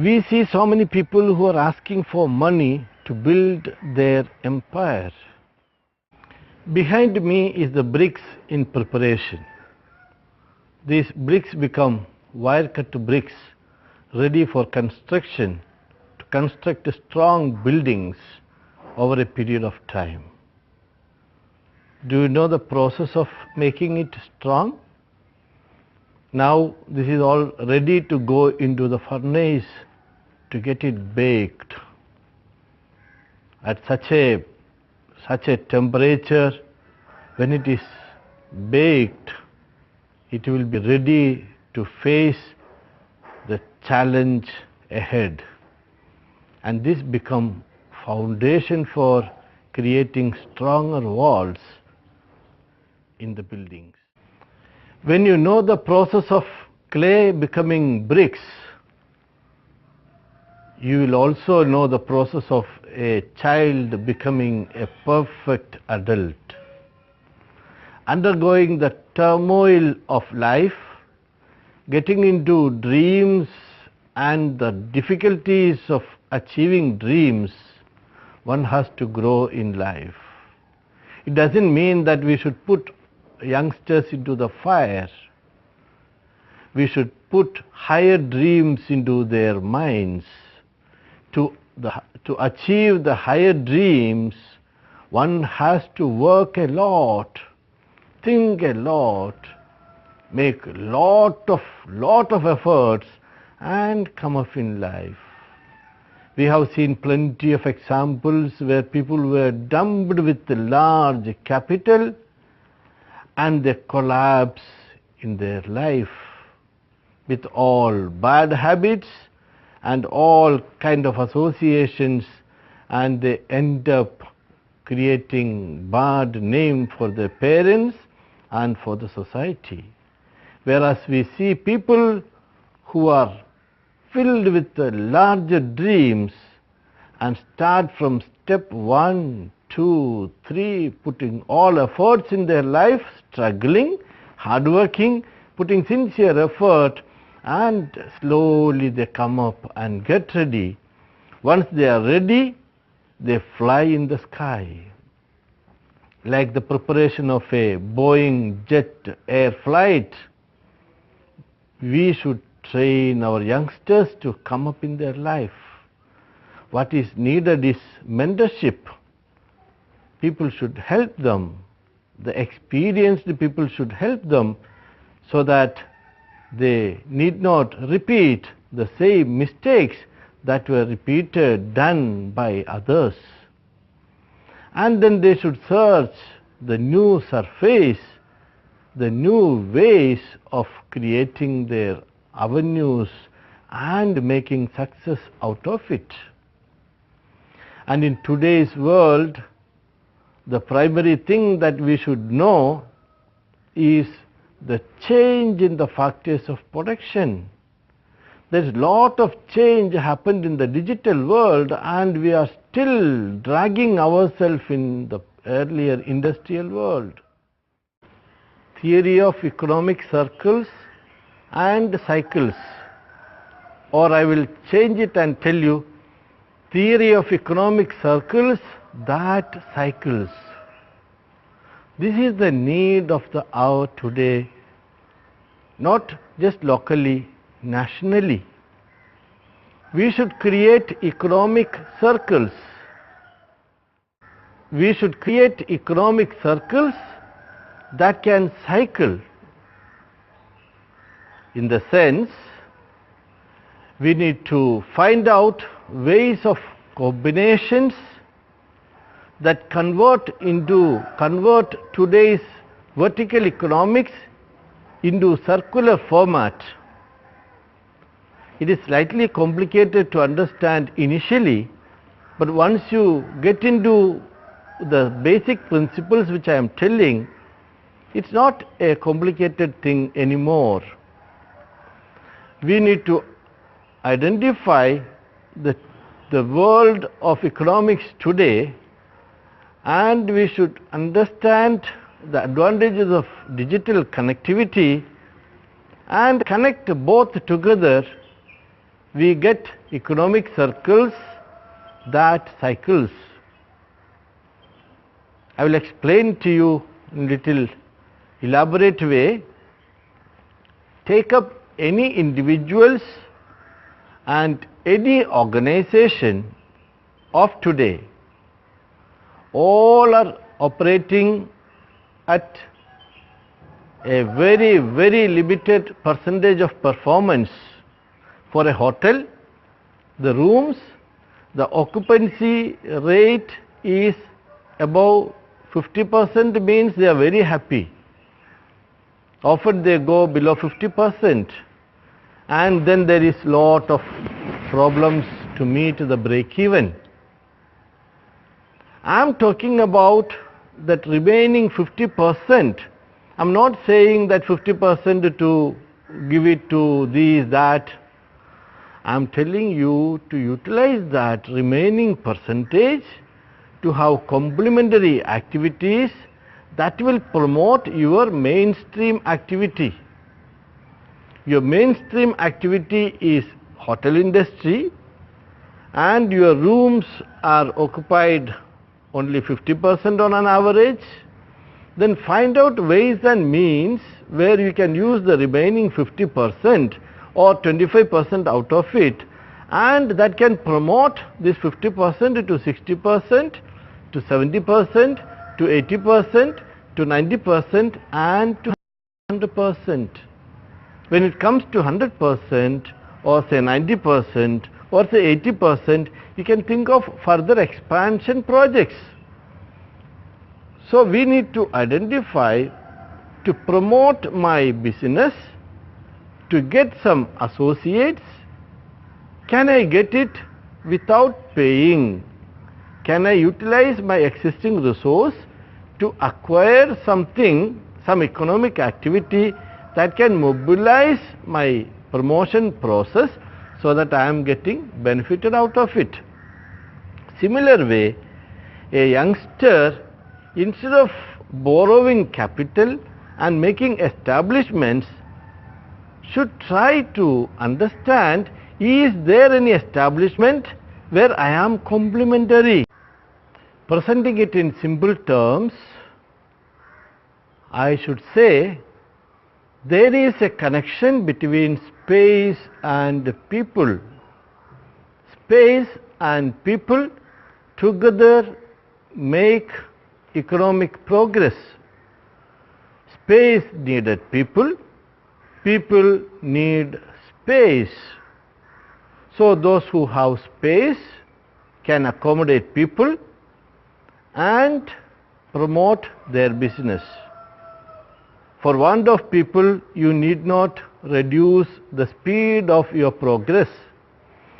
We see so many people who are asking for money to build their empire. Behind me is the bricks in preparation. These bricks become wire-cut bricks ready for construction to construct strong buildings over a period of time. Do you know the process of making it strong? Now this is all ready to go into the furnace to get it baked at such a temperature. When it is baked, it will be ready to face the challenge ahead, and this become foundation for creating stronger walls in the buildings. When you know the process of clay becoming bricks, you will also know the process of a child becoming a perfect adult. Undergoing the turmoil of life, getting into dreams and the difficulties of achieving dreams, one has to grow in life. It doesn't mean that we should put youngsters into the fire. We should put higher dreams into their minds. To achieve the higher dreams, one has to work a lot, think a lot, make lot of efforts and come up in life. We have seen plenty of examples where people were dumped with large capital and they collapse in their life with all bad habits and all kind of associations, and they end up creating bad name for their parents and for the society. Whereas we see people who are filled with larger dreams and start from step 1, 2, 3, putting all efforts in their life, struggling, hardworking, putting sincere effort, and slowly they come up and get ready. Once they are ready, they fly in the sky. Like the preparation of a Boeing jet air flight, we should train our youngsters to come up in their life. What is needed is mentorship. People should help them. The experienced people should help them so that they need not repeat the same mistakes that were done by others. And then they should search the new surface, the new ways of creating their avenues and making success out of it. And in today's world, the primary thing that we should know is the change in the factors of production. There is a lot of change happened in the digital world, and we are still dragging ourselves in the earlier industrial world. Theory of economic circles and cycles, or I will change it and tell you theory of economic circles that cycles. This is the need of the hour today, not just locally, nationally. We should create economic circles. We should create economic circles that can cycle. In the sense, we need to find out ways of combinations that convert today's vertical economics into circular format. It is slightly complicated to understand initially, but once you get into the basic principles which I am telling, it's not a complicated thing anymore. We need to identify the world of economics today, and we should understand the advantages of digital connectivity and connect both together. We get economic circles that cycles. I will explain to you in little elaborate way. Take up any individuals and any organization of today. All are operating at a very, very limited percentage of performance. For a hotel, the rooms, the occupancy rate is above 50%, means they are very happy. Often they go below 50%, and then there is lot of problems to meet the break even. I am talking about that remaining 50%. I am not saying that 50% to give it to these, that. I am telling you to utilize that remaining percentage to have complementary activities that will promote your mainstream activity. Your mainstream activity is hotel industry, and your rooms are occupied only 50% on an average. Then find out ways and means where you can use the remaining 50% or 25% out of it, and that can promote this 50% to 60%, to 70%, to 80%, to 90%, and to 100%. When it comes to 100% or say 90% or say 80%, you can think of further expansion projects. So we need to identify to promote my business, to get some associates. Can I get it without paying? Can I utilize my existing resource to acquire something, some economic activity that can mobilize my promotion process so that I am getting benefited out of it? Similar way, a youngster, instead of borrowing capital and making establishments, should try to understand, is there any establishment where I am complementary? Presenting it in simple terms, I should say there is a connection between space and people. Space and people together make economic progress. Space needed people, people need space. So those who have space can accommodate people and promote their business. For want of people, you need not reduce the speed of your progress,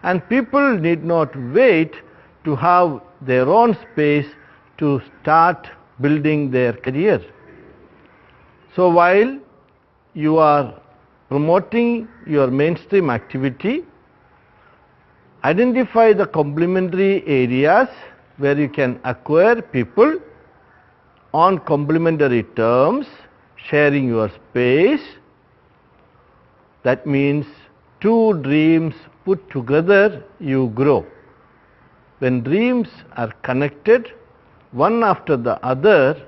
and people need not wait to have their own space to start building their career. So while you are promoting your mainstream activity, identify the complementary areas where you can acquire people on complementary terms, sharing your space. That means two dreams put together, you grow. When dreams are connected one after the other,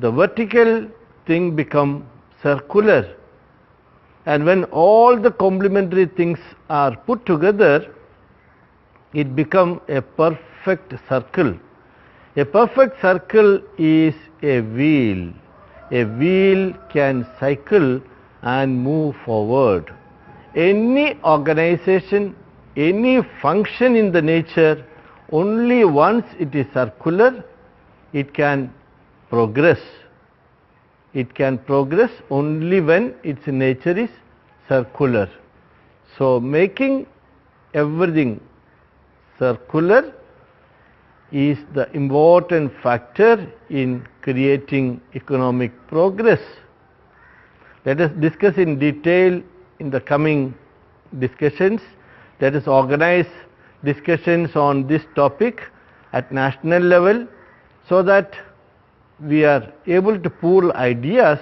the vertical thing becomes circular, and when all the complementary things are put together, it becomes a perfect circle. A perfect circle is a wheel. A wheel can cycle and move forward. Any organization, any function in the nature, only once it is circular, it can progress. It can progress only when its nature is circular. So making everything circular is the important factor in creating economic progress. Let us discuss in detail in the coming discussions. Let us organize discussions on this topic at national level, so that we are able to pool ideas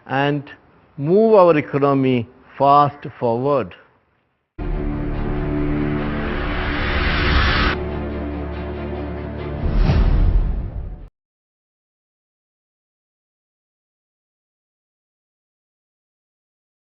and move our economy fast forward.